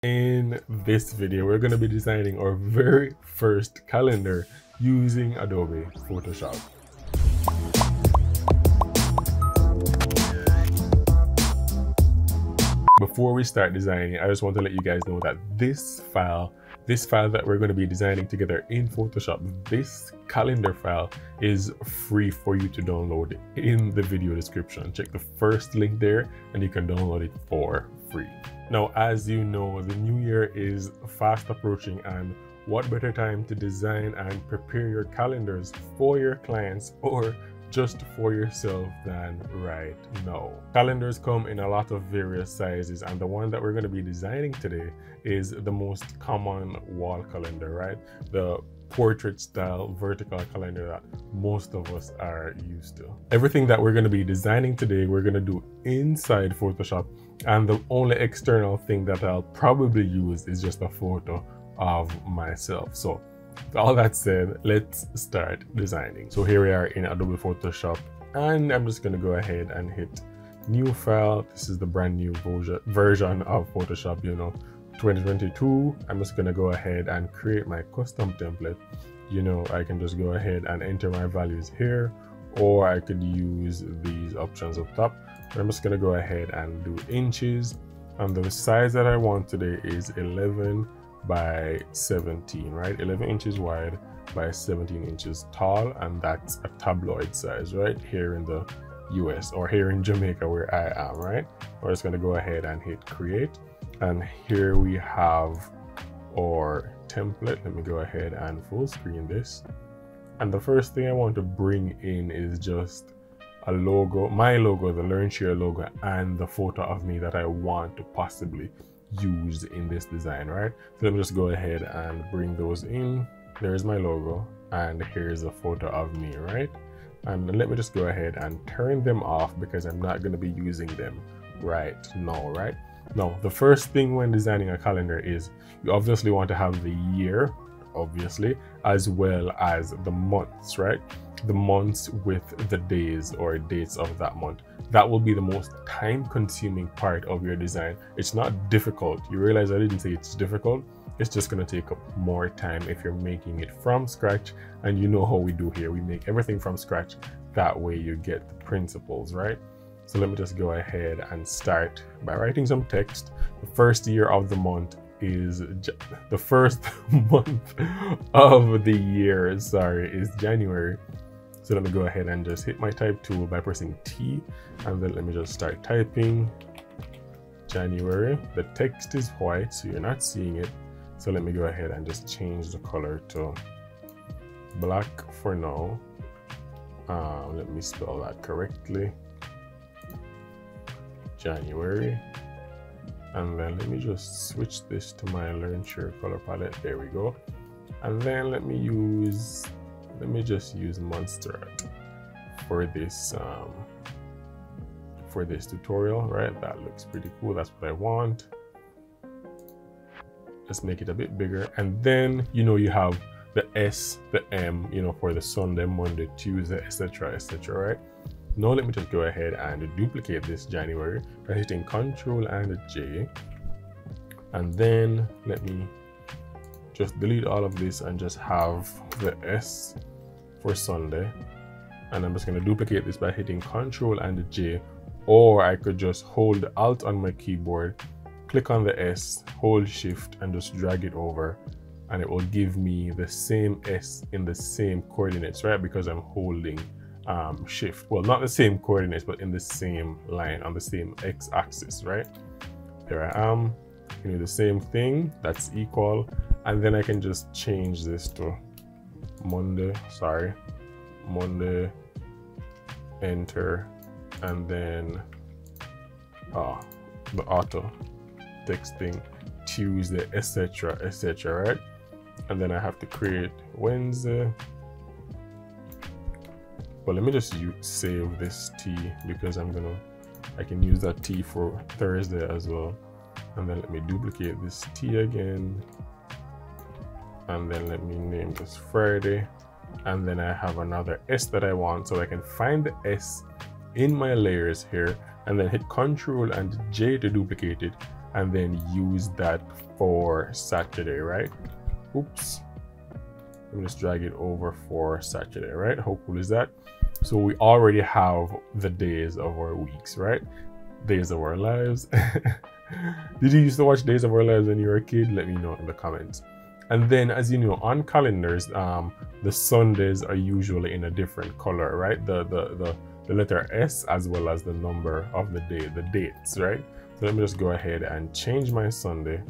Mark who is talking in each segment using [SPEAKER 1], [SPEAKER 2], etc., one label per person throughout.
[SPEAKER 1] In this video, we're going to be designing our very first calendar using Adobe Photoshop. Before we start designing, I just want to let you guys know that this file that we're going to be designing together in Photoshop, this calendar file is free for you to download in the video description. Check the first link there and you can download it for free. Now, as you know, the new year is fast approaching, and what better time to design and prepare your calendars for your clients or just for yourself than right now. Calendars come in a lot of various sizes, and the one that we're going to be designing today is the most common wall calendar, right? The portrait style vertical calendar that most of us are used to. Everything that we're going to be designing today, we're going to do inside Photoshop, and the only external thing that I'll probably use is just a photo of myself. So with all that said, let's start designing. So here we are in Adobe Photoshop, and I'm just going to go ahead and hit new file. This is the brand new version of Photoshop, 2022. I'm just going to go ahead and create my custom template. I can just go ahead and enter my values here, or I could use these options up top. But I'm just going to go ahead and do inches, and the size that I want today is 11 by 17, right? 11 inches wide by 17 inches tall, and that's a tabloid size right here in the US, or here in Jamaica where I am, right? We're just going to go ahead and hit create, and here we have our template. Let me go ahead and full screen this, and the first thing I want to bring in is just a logo, my logo, the Learn Share logo, and the photo of me that I want to possibly use in this design, right? So let me just go ahead and bring those in. There's my logo, and here's a photo of me, right? And let me just go ahead and turn them off because I'm not going to be using them right now, right? Now, the first thing when designing a calendar is you obviously want to have the year, obviously, as well as the months, right? The months with the days or dates of that month. That will be the most time-consuming part of your design. It's not difficult. You realize I didn't say it's difficult. It's just going to take up more time if you're making it from scratch, and you know how we do here. We make everything from scratch. That way you get the principles, right? So let me just go ahead and start by writing some text. The first year of the month is the first month of the year, is January. So let me go ahead and just hit my type tool by pressing T, and then let me just start typing January. The text is white, so you're not seeing it. So let me go ahead and just change the color to black for now. Let me spell that correctly. January. And then let me just switch this to my Learn Share color palette. There we go. And then let me just use Monster for this tutorial, right? That looks pretty cool. That's what I want. Let's make it a bit bigger, and then you have the S, the M, for the Sunday, Monday, Tuesday, etc., right? Now let me just go ahead and duplicate this January by hitting Ctrl and J, and then let me just delete all of this and just have the S for Sunday, and I'm just going to duplicate this by hitting Ctrl and J, or I could just hold Alt on my keyboard, click on the S, hold Shift, and just drag it over, and it will give me the same S in the same coordinates, right? Because I'm holding Shift. Well, not the same coordinates, but in the same line on the same X-axis, right? There I am. I can do the same thing. That's equal, and then I can just change this to Monday, enter, and then the auto texting Tuesday, etc., right? And then I have to create Wednesday. Well, let me just save this T because I can use that T for Thursday as well. And then let me duplicate this T again, and then let me name this Friday, and then I have another S that I want, so I can find the S in my layers here and then hit Ctrl and J to duplicate it, and then use that for Saturday, right? Oops. Let me just drag it over for Saturday, right? How cool is that? So we already have the days of our weeks, right? Days of our lives. Did you used to watch Days of Our Lives when you were a kid? Let me know in the comments. And then, as you know, on calendars, the Sundays are usually in a different color, right? The letter S as well as the number of the day, the dates, right? So let me just go ahead and change my Sunday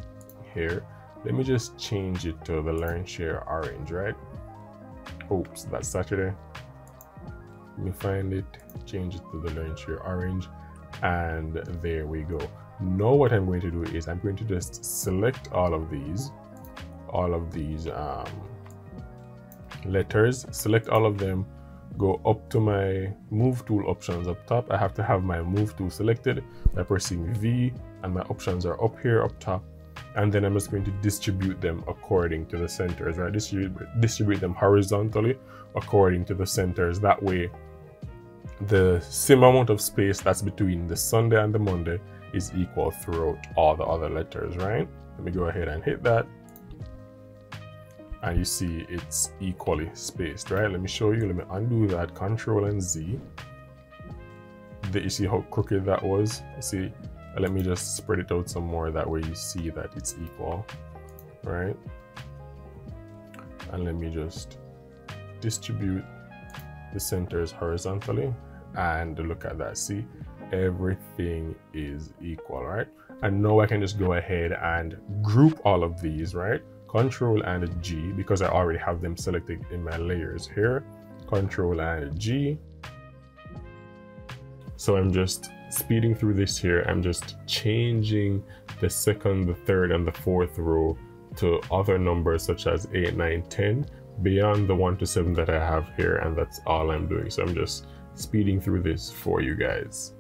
[SPEAKER 1] here. Let me just change it to the Learn Share orange, right? Oops, that's Saturday. Let me find it, change it to the Learn Share orange, and there we go. Now what I'm going to do is I'm going to just select all of these letters, select all of them, go up to my move tool options up top. I have to have my move tool selected by pressing V, and my options are up here up top. And then I'm just going to distribute them according to the centers, right? Distribute them horizontally according to the centers. That way the same amount of space that's between the Sunday and the Monday is equal throughout all the other letters, right? Let me go ahead and hit that. And you see it's equally spaced, right? Let me show you. Let me undo that. Control and Z. You see how crooked that was? You see, let me just spread it out some more. That way you see that it's equal, right? And let me just distribute the centers horizontally, and look at that. See, everything is equal, right? And now I can just go ahead and group all of these, right? Control and G, because I already have them selected in my layers here. Control and G. So I'm just speeding through this here. I'm just changing the second, the third, and the fourth row to other numbers such as 8, 9, 10 beyond the 1 to 7 that I have here, and that's all I'm doing. So I'm just speeding through this for you guys.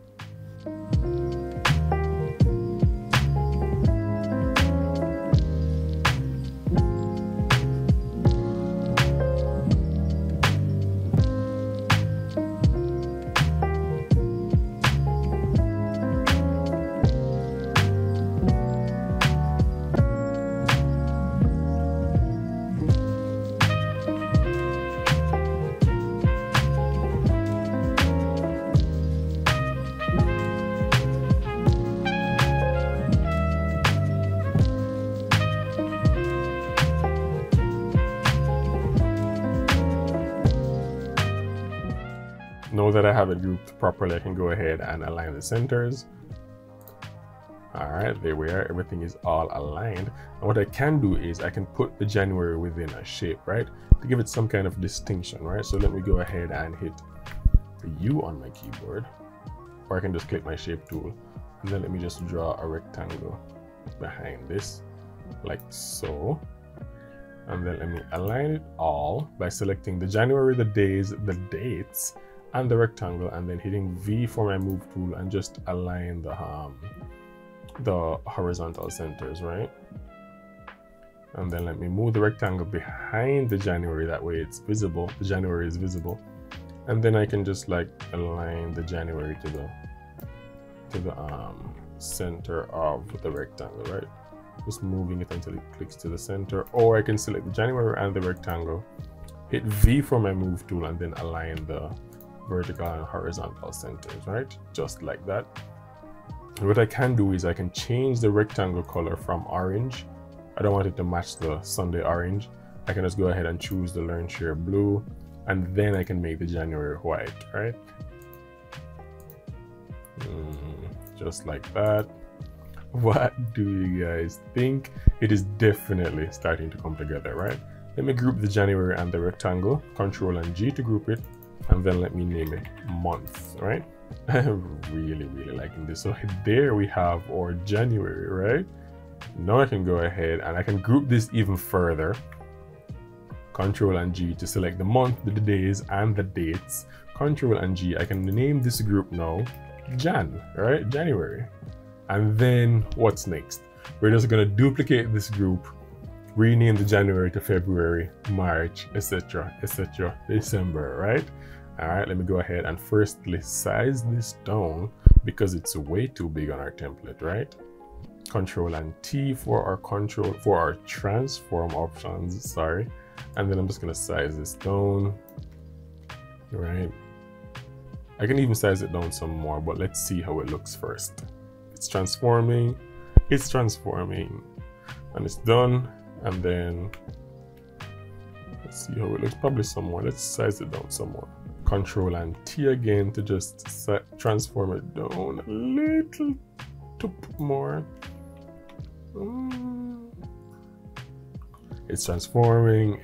[SPEAKER 1] Now that I have it grouped properly, I can go ahead and align the centers. All right, there we are. Everything is all aligned. And what I can do is I can put the January within a shape, right? To give it some kind of distinction, right? So let me go ahead and hit the U on my keyboard, or I can just click my shape tool. And then let me just draw a rectangle behind this, like so. And then let me align it all by selecting the January, the days, the dates, and the rectangle, and then hitting V for my move tool and just align the horizontal centers, right? And then let me move the rectangle behind the January, that way it's visible, the January is visible. And then I can just like align the January to the center of the rectangle, right? Just moving it until it clicks to the center. Or I can select the January and the rectangle, hit V for my move tool, and then align the vertical and horizontal centers, right? Just like that. And what I can do is I can change the rectangle color from orange. I don't want it to match the Sunday orange. I can just go ahead and choose the Learn Share blue, and then I can make the January white, right? Just like that. What do you guys think? It is definitely starting to come together, right? Let me group the January and the rectangle, Control and G to group it, and then let me name it month, right? I'm really liking this. So there we have our January, right? Now I can go ahead and I can group this even further. Control and G to select the month, the days, and the dates. Control and G, I can name this group now Jan, right? January. And then what's next? We're just gonna duplicate this group, rename the January to February, March, etc., December, right? All right, let me go ahead and firstly size this down because it's way too big on our template, right? Control and T for our transform options, sorry. And then I'm just gonna size this down, right? I can even size it down some more, but let's see how it looks first. It's transforming, and it's done. And then let's see how it looks, probably some more. Let's size it down some more. Control and T again to just transform it down a little more. It's transforming.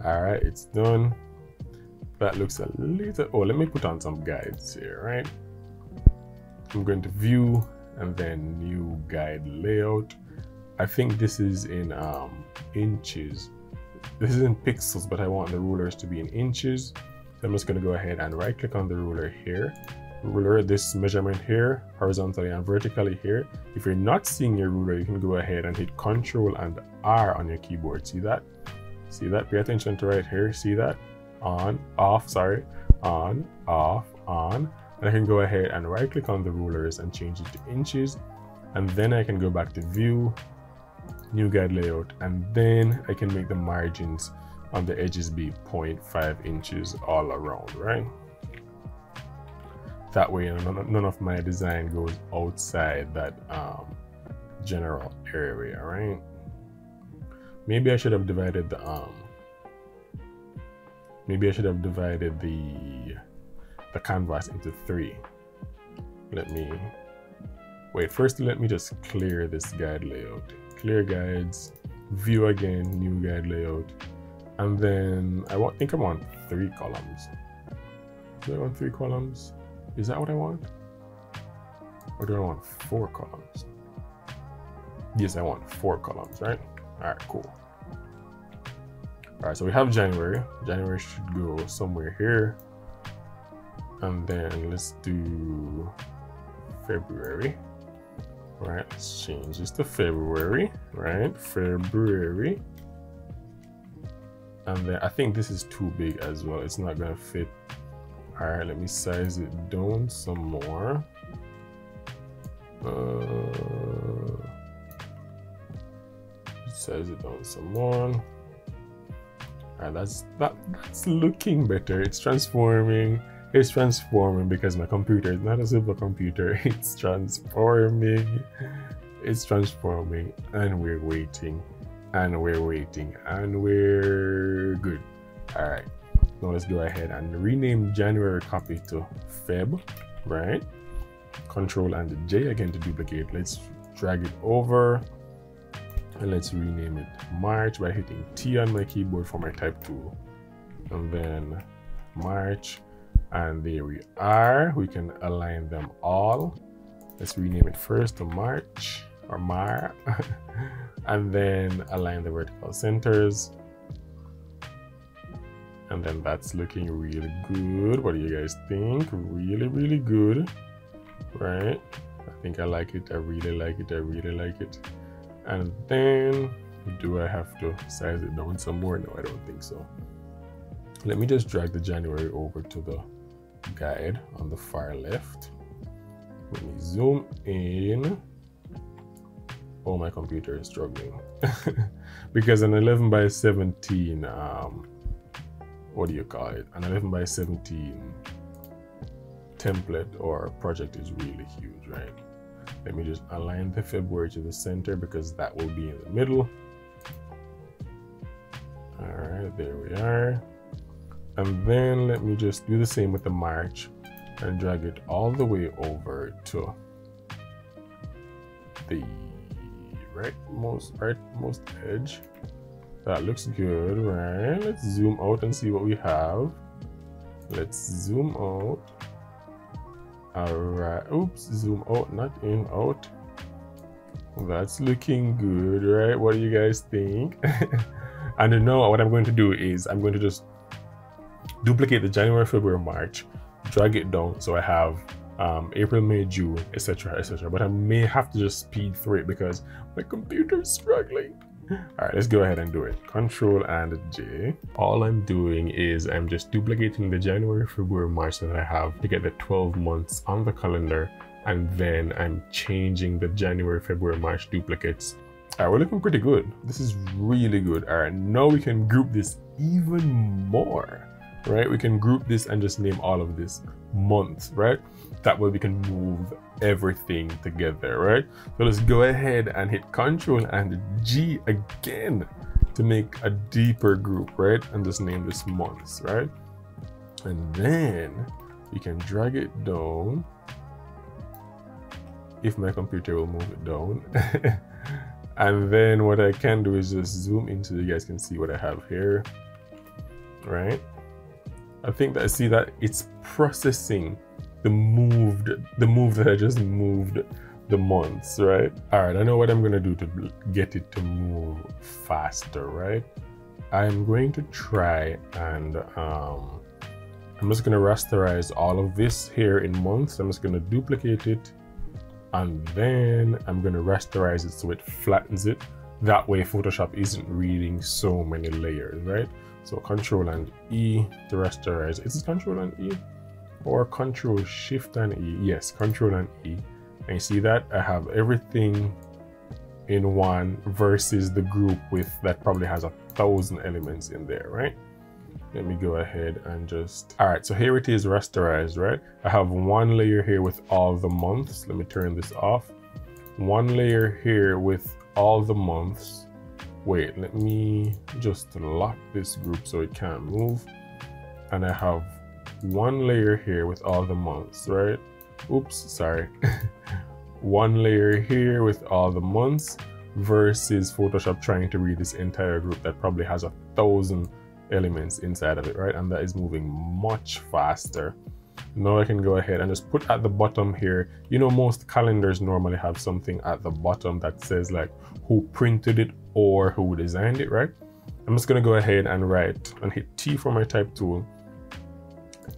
[SPEAKER 1] All right, it's done. That looks a little, oh, let me put on some guides here, right? I'm going to view and then new guide layout. I think this is in inches. This is in pixels, but I want the rulers to be in inches. So I'm just going to go ahead and right click on the ruler here. Ruler, this measurement here, horizontally and vertically here. If you're not seeing your ruler, you can go ahead and hit Control and R on your keyboard. See that? See that? Pay attention to right here. See that? On, off, sorry. On, off, on. And I can go ahead and right click on the rulers and change it to inches. And then I can go back to view, new guide layout, and then I can make the margins on the edges be 0.5 inches all around, right? That way none of my design goes outside that general area, right? Maybe I should have divided the canvas into 3. Let me just clear this guide layout. Clear guides, view again, new guide layout, and then I think I want 3 columns. Do I want 3 columns? Is that what I want? Or do I want 4 columns? Yes, I want 4 columns, right? All right, cool. All right, so we have January. January should go somewhere here. And then let's do February. All right, let's change this to February, right? February. And then I think this is too big as well. It's not gonna fit. All right, let me size it down some more. Size it down some more. All right, that's looking better. It's transforming. It's transforming because my computer is not a supercomputer. It's transforming. It's transforming, and we're waiting, and we're waiting, and we're good. All right. Now let's go ahead and rename January copy to Feb, right? Control and J again to duplicate. Let's drag it over and let's rename it March by hitting T on my keyboard for my type tool. And then March, and there we are. We can align them all. Let's rename it first to March or Mar, and then align the vertical centers. And then that's looking really good. What do you guys think? Really, really good, right? I think I like it. I really like it. I really like it. And then, do I have to size it down some more? No, I don't think so. Let me just drag the January over to the guide on the far left. Let me zoom in. Oh, my computer is struggling. Because an 11 by 17, what do you call it? An 11 by 17 template or project is really huge, right? Let me just align the February to the center because that will be in the middle. All right, there we are. And then let me just do the same with the March and drag it all the way over to the rightmost edge. That looks good, right? Let's zoom out and see what we have. Let's zoom out. All right, oops, zoom out, not in, out. That's looking good, right? What do you guys think? And now what I'm going to do is I'm going to just duplicate the January, February, March, drag it down so I have April, May, June, etc., etc. But I may have to just speed through it because my computer is struggling. All right, let's go ahead and do it. Control and J. All I'm doing is I'm just duplicating the January, February, March that I have to get the 12 months on the calendar and then I'm changing the January, February, March duplicates. All right, we're looking pretty good. This is really good. All right, now we can group this even more, right? We can group this and just name all of this months, right? That way we can move everything together, right? So let's go ahead and hit Control and G again to make a deeper group, right? And just name this months, right? And then we can drag it down if my computer will move it down. And then what I can do is just zoom in so you guys can see what I have here, right? I think that I see that it's processing the move that I just moved the months, right? All right, I know what I'm gonna do to get it to move faster, right? I'm going to try and I'm just gonna rasterize all of this here in months. I'm just gonna duplicate it, and then I'm gonna rasterize it so it flattens it. That way Photoshop isn't reading so many layers, right? So Control and E to rasterize. Is it Control and E or Control Shift and E? Yes, Control and E. And you see that I have everything in one versus the group with that probably has 1,000 elements in there, right? Let me go ahead and just, all right, so here it is rasterized, right? I have one layer here with all the months. Let me turn this off. One layer here with all the months. Wait, let me just lock this group so it can't move. And I have one layer here with all the months, right? Oops, sorry. One layer here with all the months versus Photoshop trying to read this entire group that probably has 1,000 elements inside of it, right? And that is moving much faster. Now I can go ahead and just put at the bottom here, you know, most calendars normally have something at the bottom that says like who printed it or who designed it, right? I'm just gonna go ahead and write and hit T for my type tool.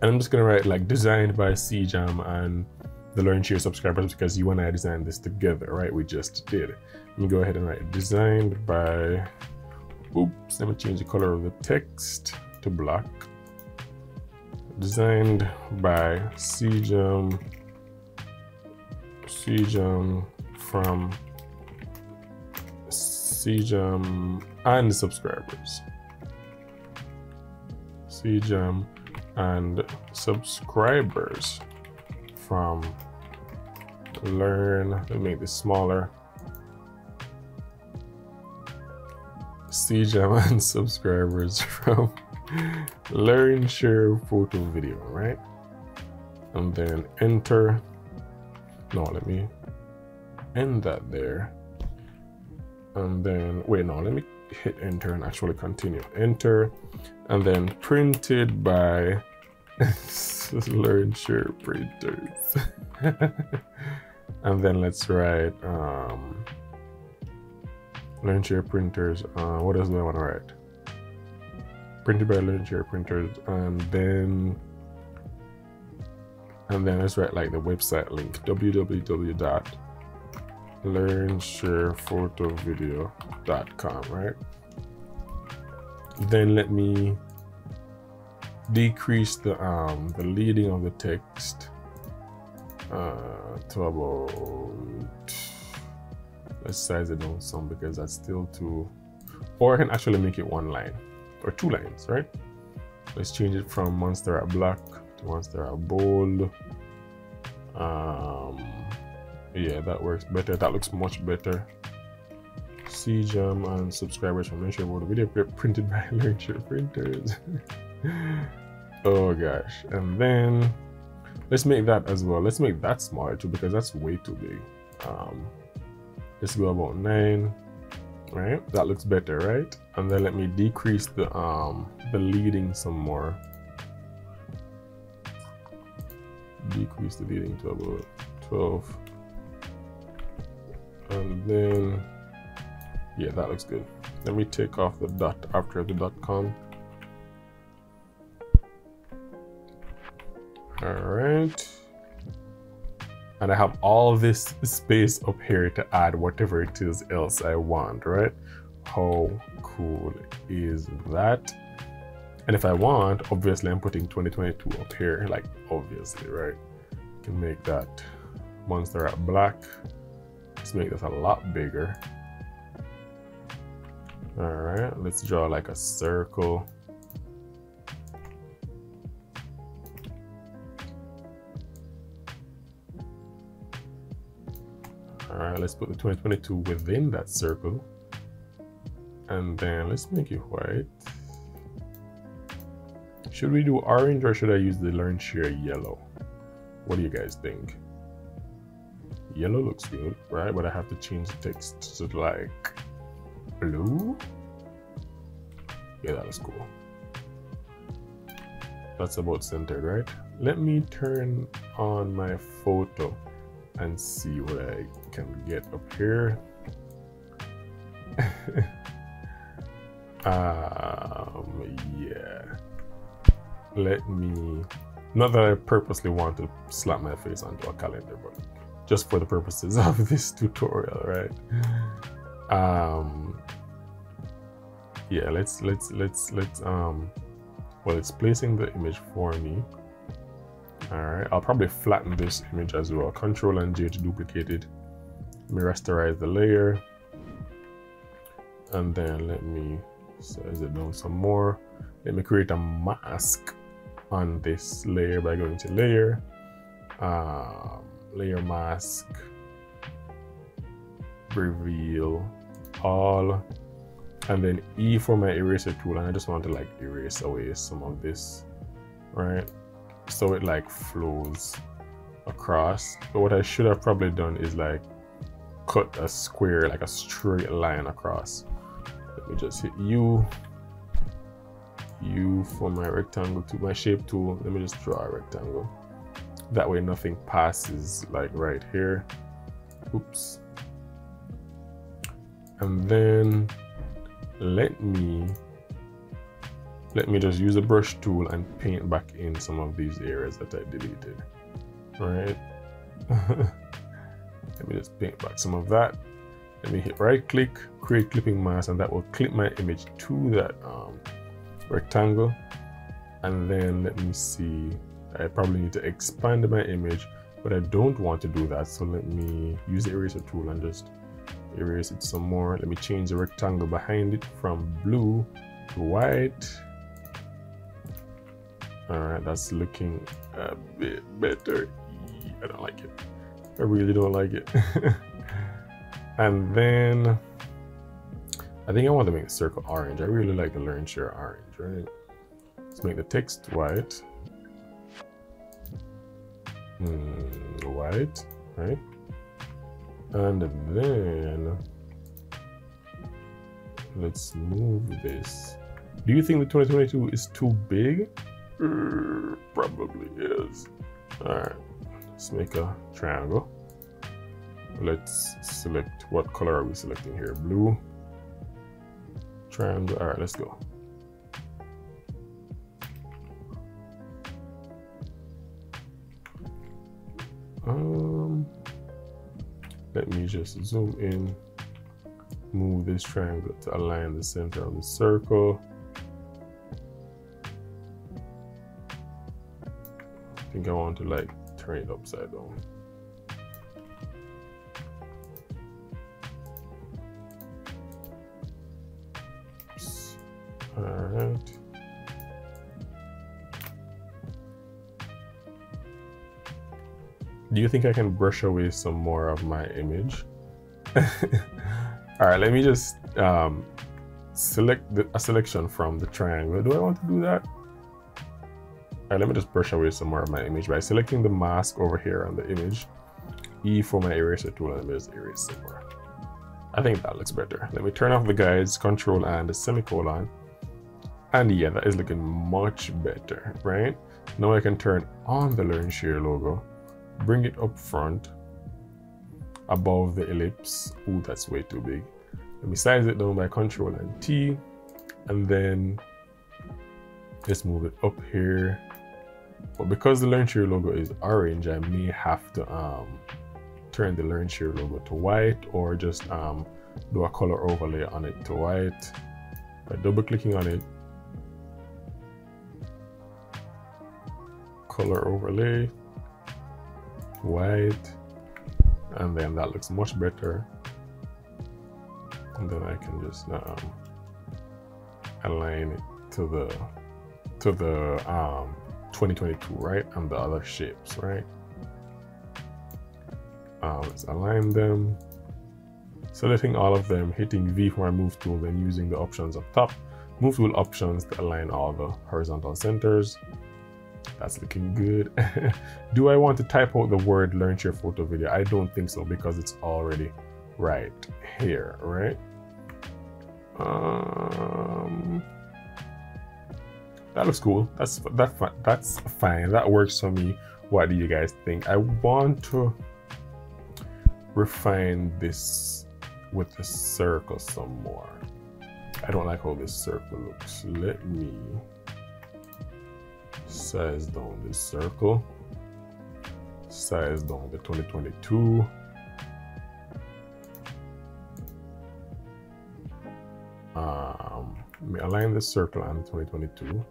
[SPEAKER 1] And I'm just gonna write like designed by Cjam and the Learn Share subscribers because you and I designed this together, right? We just did. Let me go ahead and write designed by, oops, let me change the color of the text to black. Designed by Cjam from Cjam and subscribers. Cjam and subscribers from Learn. Let me make this smaller. Cjam and subscribers from Learn Share Photo Video, right? And then enter. No, let me end that there. And then wait, no, let me hit enter and actually continue. Enter, and then printed by Learn Share printers. And then let's write Learn Share printers. What else do I want to write? Printed by Learn Share printers, and then let's write like the website link, www.learnsharephotovideo.com, right? Then let me decrease the leading of the text to about, let's size it down some because that's still too, or I can actually make it one line or two lines, right? Let's change it from monster at black to monster at bold. Yeah, that works better. That looks much better. Cjam and subscribers from Learn Share Photo Video printed by Learn Share printers. Oh gosh. And then let's make that as well. Let's make that smaller too because that's way too big. Let's go about 9. Right, that looks better, right? And then let me decrease the leading some more. Decrease the leading to about 12. And then yeah, that looks good. Let me take off the dot after the .com. All right. And I have all this space up here to add whatever it is else I want, right? How cool is that? And if I want, obviously I'm putting 2022 up here, like obviously, right? I can make that monster at black. Let's make this a lot bigger. All right, let's draw like a circle. All right, let's put the 2022 within that circle. And then let's make it white. Should we do orange or should I use the Learn Share yellow? What do you guys think? Yellow looks good, right? But I have to change the text to like blue. Yeah, that looks cool. That's about centered, right? Let me turn on my photo and see what I can get up here. Yeah. Let me, not that I purposely want to slap my face onto a calendar, but just for the purposes of this tutorial, right? Yeah, let's well, it's placing the image for me. All right, I'll probably flatten this image as well. Control and J to duplicate it. Let me rasterize the layer, and then let me size it down some more. Let me create a mask on this layer by going to layer, layer mask, reveal all, and then E for my eraser tool. And I just want to like erase away some of this, right? So it like flows across. But what I should have probably done is like cut a square, like a straight line across. Let me just hit U for my rectangle tool, my shape tool. Let me just draw a rectangle. That way nothing passes like right here. Oops. And then let me just use a brush tool and paint back in some of these areas that I deleted. All right. Let me just paint back some of that. Let me hit right click, create clipping mask, and that will clip my image to that rectangle. And then let me see, I probably need to expand my image, but I don't want to do that. So let me use the eraser tool and just erase it some more. Let me change the rectangle behind it from blue to white. All right, that's looking a bit better. I don't like it. I really don't like it. And then I think I want to make the circle orange. I really like the Learn Share orange, right? Let's make the text white. White, right? And then let's move this. Do you think the 2022 is too big? Probably is. All right, let's make a triangle. Let's select, what color are we selecting here? Blue. Triangle. All right, let's go. Let me just zoom in, move this triangle to align the center of the circle. I think I want to like turn it upside down. Oops. All right. Do you think I can brush away some more of my image? All right, let me just select a selection from the triangle. Do I want to do that? All right, let me just brush away some more of my image by selecting the mask over here on the image. E for my eraser tool, and just erase some more. I think that looks better. Let me turn off the guides, control and the semicolon. And yeah, that is looking much better, right? Now I can turn on the Learn Share logo, bring it up front above the ellipse. Ooh, that's way too big. Let me size it down by Control and T, and then let's move it up here. But because the Learn Share logo is orange, I may have to turn the Learn Share logo to white, or just do a color overlay on it to white by double clicking on it. Color overlay, white, and then that looks much better. And then I can just align it to the 2022, right, and the other shapes, right? Let's align them, selecting all of them, hitting V for my move tool, then using the options up top, move tool options to align all the horizontal centers. That's looking good. Do I want to type out the word learn, share, photo, video? I don't think so, because it's already right here, right? That looks cool. That's fine. That works for me. What do you guys think? I want to refine this with the circle some more. I don't like how this circle looks. Let me size down this circle, size down the 2022. Let me align the circle and the 2022.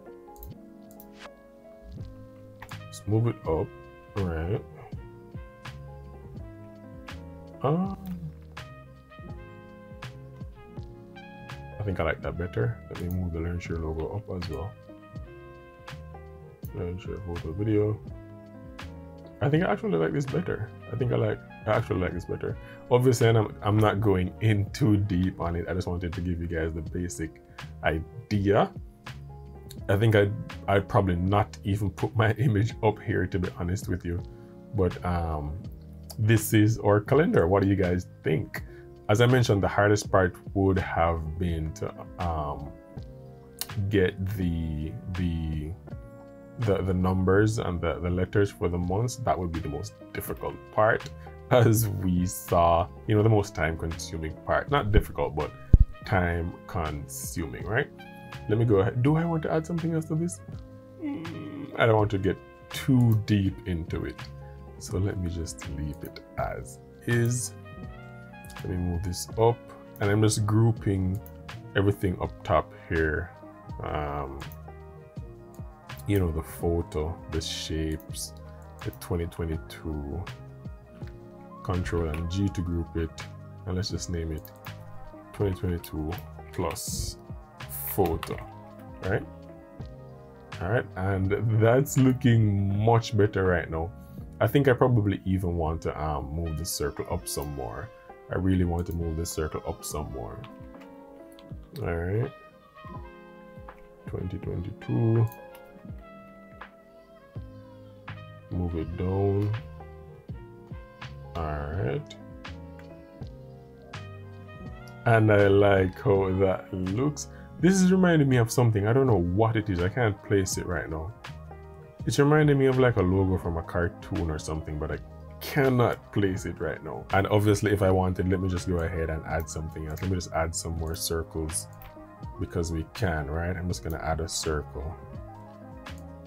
[SPEAKER 1] Let's move it up, right? I think I like that better. Let me move the learn, share logo up as well. Learn, share, photo, video. I think I actually like this better. I actually like this better. Obviously, I'm not going in too deep on it. I just wanted to give you guys the basic idea. I think I'd probably not even put my image up here, to be honest with you. But this is our calendar. What do you guys think? As I mentioned, the hardest part would have been to get the numbers and the letters for the months. That would be the most difficult part, as we saw, you know, the most time consuming part. Not difficult, but time consuming, right? Let me go ahead. Do I want to add something else to this? I don't want to get too deep into it. So let me just leave it as is. Let me move this up, and I'm just grouping everything up top here. You know, the photo, the shapes, the 2022. Control and G to group it, and let's just name it 2022 plus photo, right? All right, and that's looking much better right now. I think I probably even want to move the circle up some more. I really want to move this circle up some more. All right, 2022. Move it down. All right. And I like how that looks. This is reminding me of something. I don't know what it is. I can't place it right now. It's reminding me of like a logo from a cartoon or something, but I cannot place it right now. And obviously, if I wanted, let me just go ahead and add something else. Let me just add some more circles, because we can, right? I'm just gonna add a circle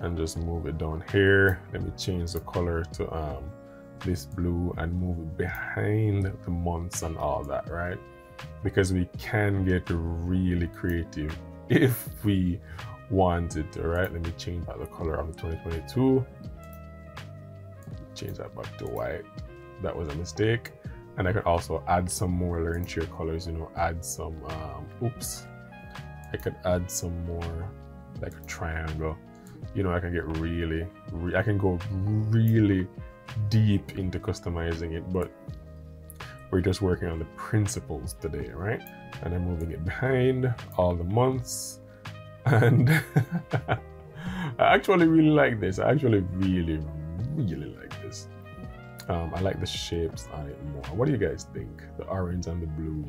[SPEAKER 1] and just move it down here. Let me change the color to this blue and move it behind the months and all that, right? Because we can get really creative if we wanted to, right? Let me change back the color of the 2022. Change that back to white. That was a mistake. And I could also add some more learn share colors, you know, add some, oops. I could add some more, like a triangle. You know, I can get really, I can go really deep into customizing it, but we're just working on the principles today, right? And I'm moving it behind all the months. And I actually really like this. I actually really like this. I like the shapes on it more. What do you guys think? The orange and the blue.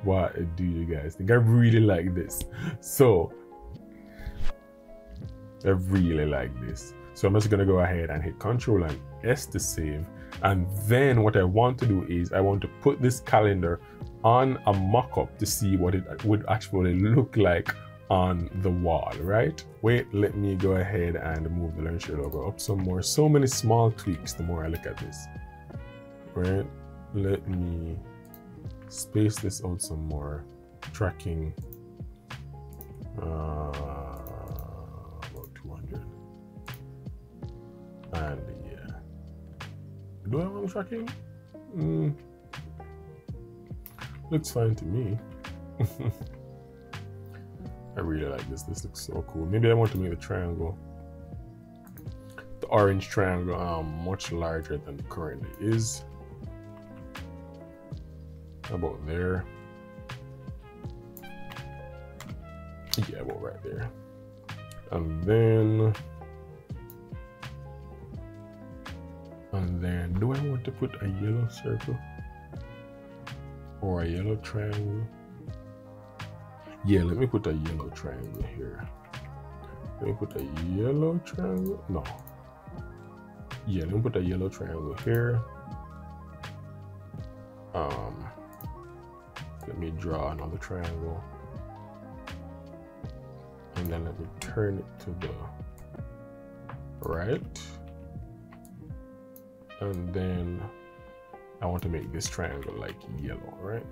[SPEAKER 1] What do you guys think? I really like this. So I really like this. So I'm just gonna go ahead and hit Control and S to save. And then what I want to do is I want to put this calendar on a mock-up to see what it would actually look like on the wall, right? Wait, let me go ahead and move the learn share logo up some more. So many small tweaks the more I look at this, right? Let me space this out some more. Tracking about 200. And yeah, do I want tracking? Looks fine to me. I really like this. This looks so cool. Maybe I want to make the triangle, the orange triangle, much larger than it currently is. How about there? Yeah, about right there. And then do I want to put a yellow circle or a yellow triangle? Yeah, let me put a yellow triangle here. Let me put a yellow triangle. No. Yeah, let me put a yellow triangle here. Let me draw another triangle. And then let me turn it to the right. And then I want to make this triangle like yellow, right?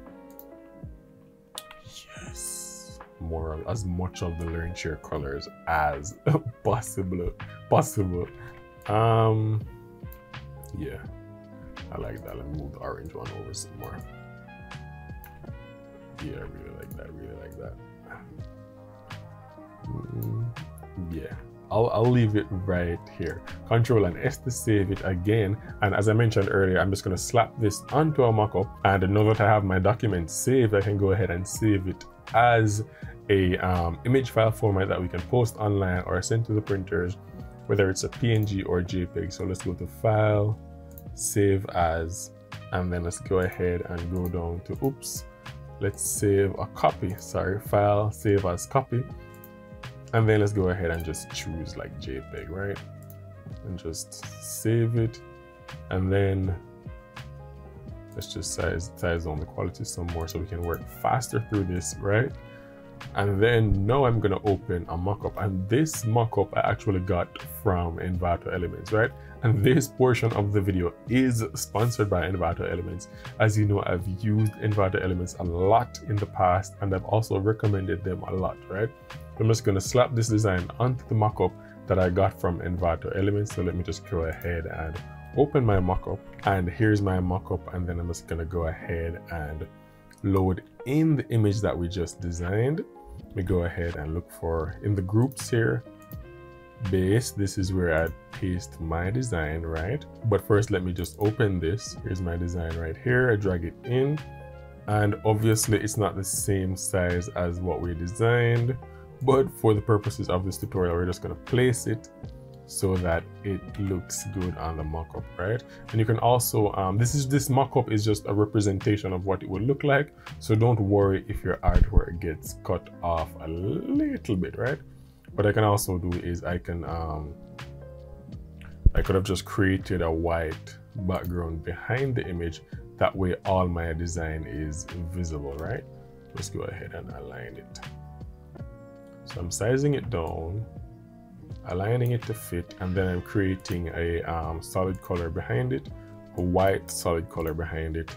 [SPEAKER 1] Yes. More of as much of the learn share colors as possible. Yeah, I like that. Let me move the orange one over some more. Yeah, I really like that. Yeah, I'll leave it right here. Control and S to save it again. And as I mentioned earlier, I'm just going to slap this onto a mockup. And now that I have my document saved, I can go ahead and save it as a image file format that we can post online or send to the printers, whether it's a PNG or JPEG. So let's go to File, Save As, and then let's go ahead and go down to, let's save a copy. Sorry, File, Save As Copy. And then let's go ahead and just choose like JPEG, right? And just save it. And then let's just size down the quality some more so we can work faster through this, right? And then now I'm gonna open a mockup, and this mockup I actually got from Envato Elements, right? And this portion of the video is sponsored by Envato Elements. As you know, I've used Envato Elements a lot in the past, and I've also recommended them a lot, right? I'm just gonna slap this design onto the mockup that I got from Envato Elements. So let me just go ahead and open my mockup, and here's my mockup. And then I'm just gonna go ahead and load in the image that we just designed. Let me go ahead and look for in the groups here, base. This is where I paste my design, right? But first, let me just open this. Here's my design right here. I drag it in, and obviously it's not the same size as what we designed, but for the purposes of this tutorial, we're just going to place it so that it looks good on the mockup, right? And you can also this mockup is just a representation of what it would look like, so don't worry if your artwork gets cut off a little bit, right? What I can also do is I could have just created a white background behind the image. That way all my design is visible, right? Let's go ahead and align it. So I'm sizing it down, aligning it to fit, and then I'm creating a solid color behind it, a white solid color behind it.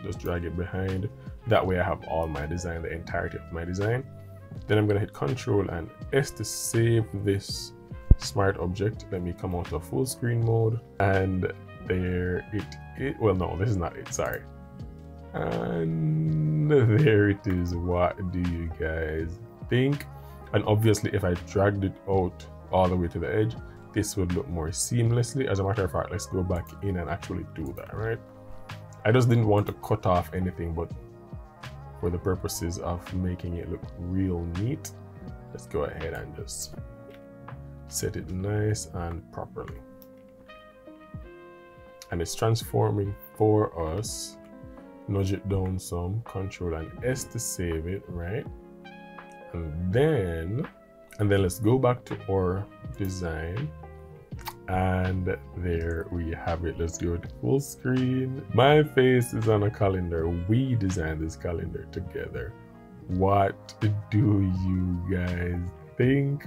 [SPEAKER 1] Just drag it behind. That way I have all my design, the entirety of my design. Then I'm gonna hit Control and S to save this smart object. Let me come out of full screen mode, and there it is. Well, no, this is not it, sorry. And there it is. What do you guys think? And obviously if I dragged it out all the way to the edge, this would look more seamlessly. As a matter of fact, let's go back in and actually do that, right? I just didn't want to cut off anything, but for the purposes of making it look real neat, let's go ahead and just set it nice and properly. And it's transforming for us. Nudge it down some, Control and S to save it, right? And then let's go back to our design, and there we have it. Let's go to full screen. My face is on a calendar. We designed this calendar together. What do you guys think?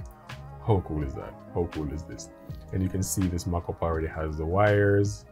[SPEAKER 1] How cool is that? How cool is this? And you can see this mockup already has the wires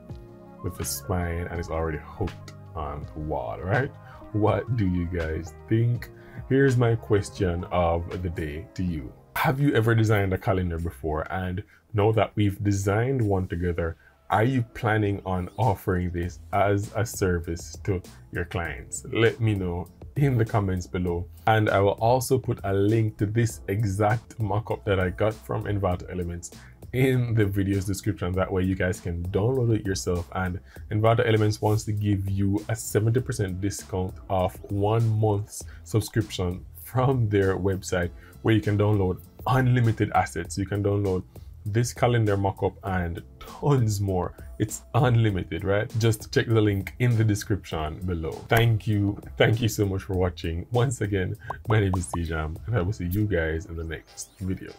[SPEAKER 1] with the spine, and it's already hooked on the wall, right? What do you guys think? Here's my question of the day to you. Have you ever designed a calendar before? And now that we've designed one together, Are you planning on offering this as a service to your clients? Let me know in the comments below. And I will also put a link to this exact mockup that I got from Envato Elements in the video's description. That way you guys can download it yourself. And Envato Elements wants to give you a 70% discount off 1 month's subscription from their website, where you can download unlimited assets. You can download this calendar mockup and tons more. It's unlimited, right? Just check the link in the description below. Thank you so much for watching. Once again, my name is Cjam, and I will see you guys in the next video.